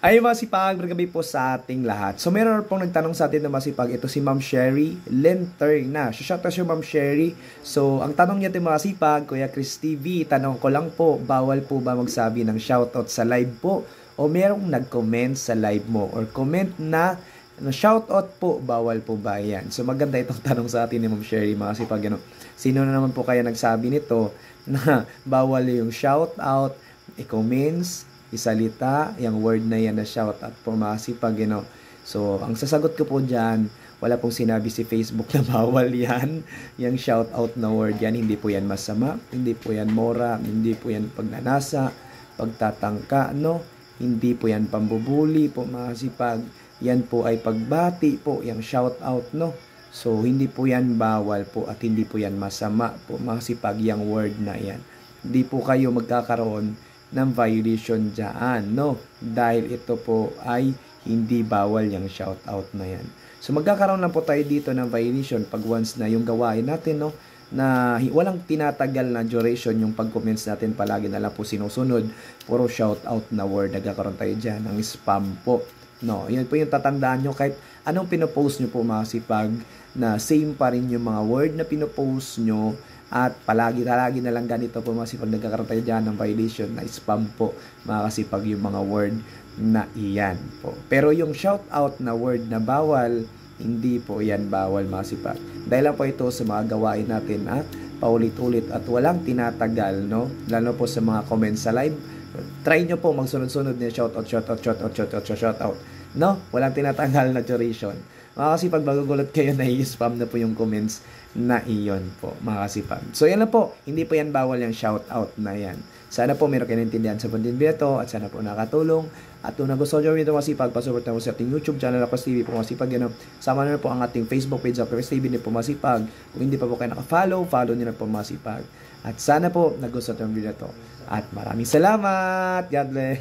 Ay masipag, magabi po sa ating lahat. So meron pong nagtanong sa atin na masipag, ito si Ma'am Sherry Lenterna. So shout out si Ma'am Sherry. So ang tanong niya ito masipag, Kuya Chris TV, tanong ko lang po, bawal po ba magsabi ng shoutout sa live po? O merong nag-comment sa live mo? Or comment na shoutout po, bawal po ba yan? So maganda itong tanong sa atin ni Ma'am Sherry, masipag. Sino na naman po kaya nagsabi nito na bawal yung shoutout, i-comments, isalita, yung word na yan na shout out po masipag, So, ang sasagot ko po dyan, wala pong sinabi si Facebook na bawal yan. Yung shout out na word yan, hindi po yan masama, hindi po yan mora, hindi po yan pagnanasa, pagtatangka, Hindi po yan pambubuli po masipag. Yan po ay pagbati po, yung shout out, So, hindi po yan bawal po at hindi po yan masama po masipag yung word na yan. Hindi po kayo magkakaroon ng violation dyan, Dahil ito po ay hindi bawal yung shoutout na yan. So, magkakaroon lang po tayo dito ng violation pag once na yung gawain natin, na walang tinatagal na duration yung pag-comments natin, palagi na lang po sinusunod, puro shoutout na word, nagkakaroon tayo dyan ng spam po. Yan po yung tatandaan nyo, kahit anong pinopost nyo po masipag, na same pa rin yung mga word na pinopost nyo, at palagi na lang ganito po masipag, nagkakaroon tayo dyan ng violation na spam po makasipag yung mga word na iyan po. Pero yung shoutout na word na bawal, hindi po yan bawal masipag. Dahil lang po ito sa mga gawain natin paulit-ulit at walang tinatagal, lalo po sa mga comments sa live. Try nyo po magsunod-sunod na shoutout. Walang tinatanggal na duration. Mga kasipag, magugulot kayo na i-spam na po yung comments na iyon po, mga kasipag. So, yan lang po. Hindi po yan bawal yung shoutout na yan. Sana po meron kayo naintindihan sa content video at sana po nakatulong. At kung nagustuhan nyo rin ito masipag, pasupport na po sa ating YouTube channel, Chris TV po masipag. Sama na po ang ating Facebook page, Chris TV po masipag. Kung hindi pa po kayo naka-follow, follow nyo na po masipag. At sana po nagustuhan yung video ito. At maraming salamat. God bless.